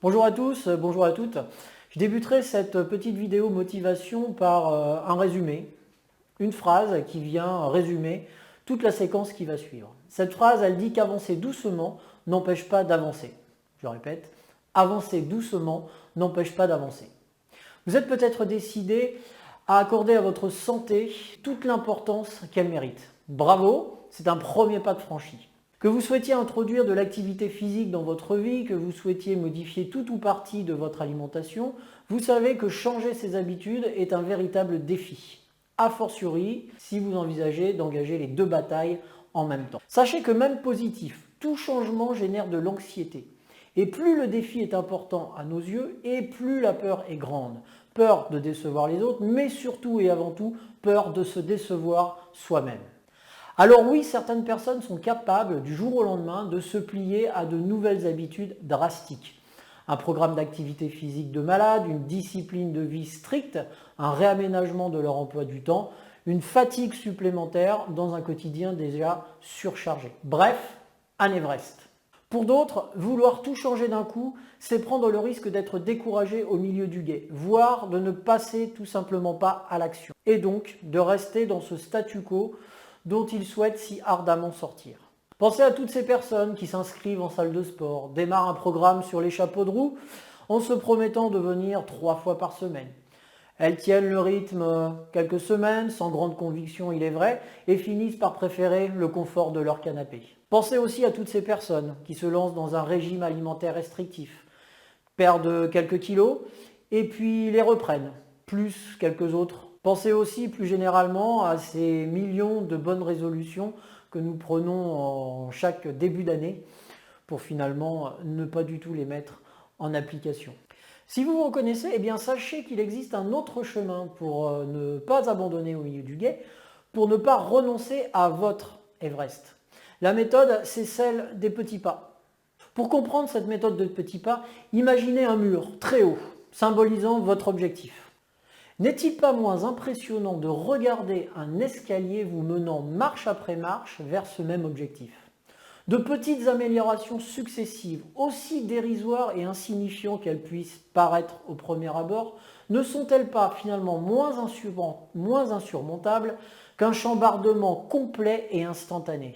Bonjour à tous, bonjour à toutes. Je débuterai cette petite vidéo motivation par un résumé, une phrase qui vient résumer toute la séquence qui va suivre. Cette phrase, elle dit qu'avancer doucement n'empêche pas d'avancer. Je répète, avancer doucement n'empêche pas d'avancer. Vous êtes peut-être décidé à accorder à votre santé toute l'importance qu'elle mérite. Bravo, c'est un premier pas de franchi. Que vous souhaitiez introduire de l'activité physique dans votre vie, que vous souhaitiez modifier tout ou partie de votre alimentation, vous savez que changer ses habitudes est un véritable défi. A fortiori, si vous envisagez d'engager les deux batailles en même temps. Sachez que même positif, tout changement génère de l'anxiété. Et plus le défi est important à nos yeux, et plus la peur est grande. Peur de décevoir les autres, mais surtout et avant tout, peur de se décevoir soi-même. Alors oui, certaines personnes sont capables du jour au lendemain de se plier à de nouvelles habitudes drastiques. Un programme d'activité physique de malade, une discipline de vie stricte, un réaménagement de leur emploi du temps, une fatigue supplémentaire dans un quotidien déjà surchargé. Bref, un Everest. Pour d'autres, vouloir tout changer d'un coup, c'est prendre le risque d'être découragé au milieu du gué, voire de ne passer tout simplement pas à l'action, et donc de rester dans ce statu quo dont ils souhaitent si ardemment sortir. Pensez à toutes ces personnes qui s'inscrivent en salle de sport, démarrent un programme sur les chapeaux de roue en se promettant de venir 3 fois par semaine. Elles tiennent le rythme quelques semaines, sans grande conviction il est vrai, et finissent par préférer le confort de leur canapé. Pensez aussi à toutes ces personnes qui se lancent dans un régime alimentaire restrictif, perdent quelques kilos et puis les reprennent, plus quelques autres. Pensez aussi plus généralement à ces millions de bonnes résolutions que nous prenons en chaque début d'année pour finalement ne pas du tout les mettre en application. Si vous vous reconnaissez, eh bien sachez qu'il existe un autre chemin pour ne pas abandonner au milieu du gué, pour ne pas renoncer à votre Everest. La méthode, c'est celle des petits pas. Pour comprendre cette méthode de petits pas, imaginez un mur très haut, symbolisant votre objectif. N'est-il pas moins impressionnant de regarder un escalier vous menant marche après marche vers ce même objectif? De petites améliorations successives, aussi dérisoires et insignifiantes qu'elles puissent paraître au premier abord, ne sont-elles pas finalement moins insurmontables qu'un chambardement complet et instantané?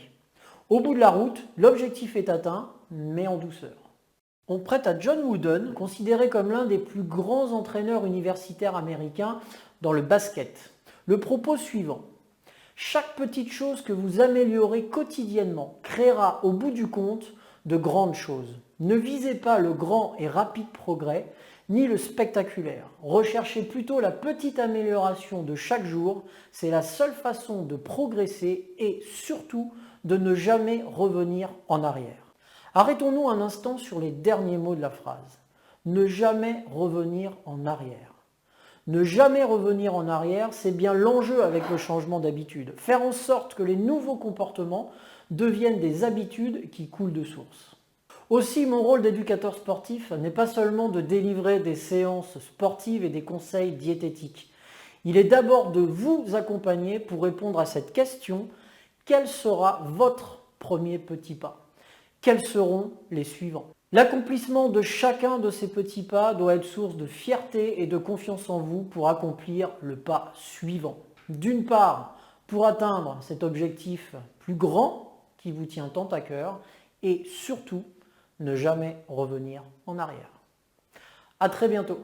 Au bout de la route, l'objectif est atteint, mais en douceur. On prête à John Wooden, considéré comme l'un des plus grands entraîneurs universitaires américains dans le basket, le propos suivant. Chaque petite chose que vous améliorez quotidiennement créera au bout du compte de grandes choses. Ne visez pas le grand et rapide progrès, ni le spectaculaire. Recherchez plutôt la petite amélioration de chaque jour. C'est la seule façon de progresser et surtout de ne jamais revenir en arrière. Arrêtons-nous un instant sur les derniers mots de la phrase. Ne jamais revenir en arrière. Ne jamais revenir en arrière, c'est bien l'enjeu avec le changement d'habitude. Faire en sorte que les nouveaux comportements deviennent des habitudes qui coulent de source. Aussi, mon rôle d'éducateur sportif n'est pas seulement de délivrer des séances sportives et des conseils diététiques. Il est d'abord de vous accompagner pour répondre à cette question: quel sera votre premier petit pas ? Quels seront les suivants? L'accomplissement de chacun de ces petits pas doit être source de fierté et de confiance en vous pour accomplir le pas suivant. D'une part, pour atteindre cet objectif plus grand qui vous tient tant à cœur, et surtout, ne jamais revenir en arrière. À très bientôt.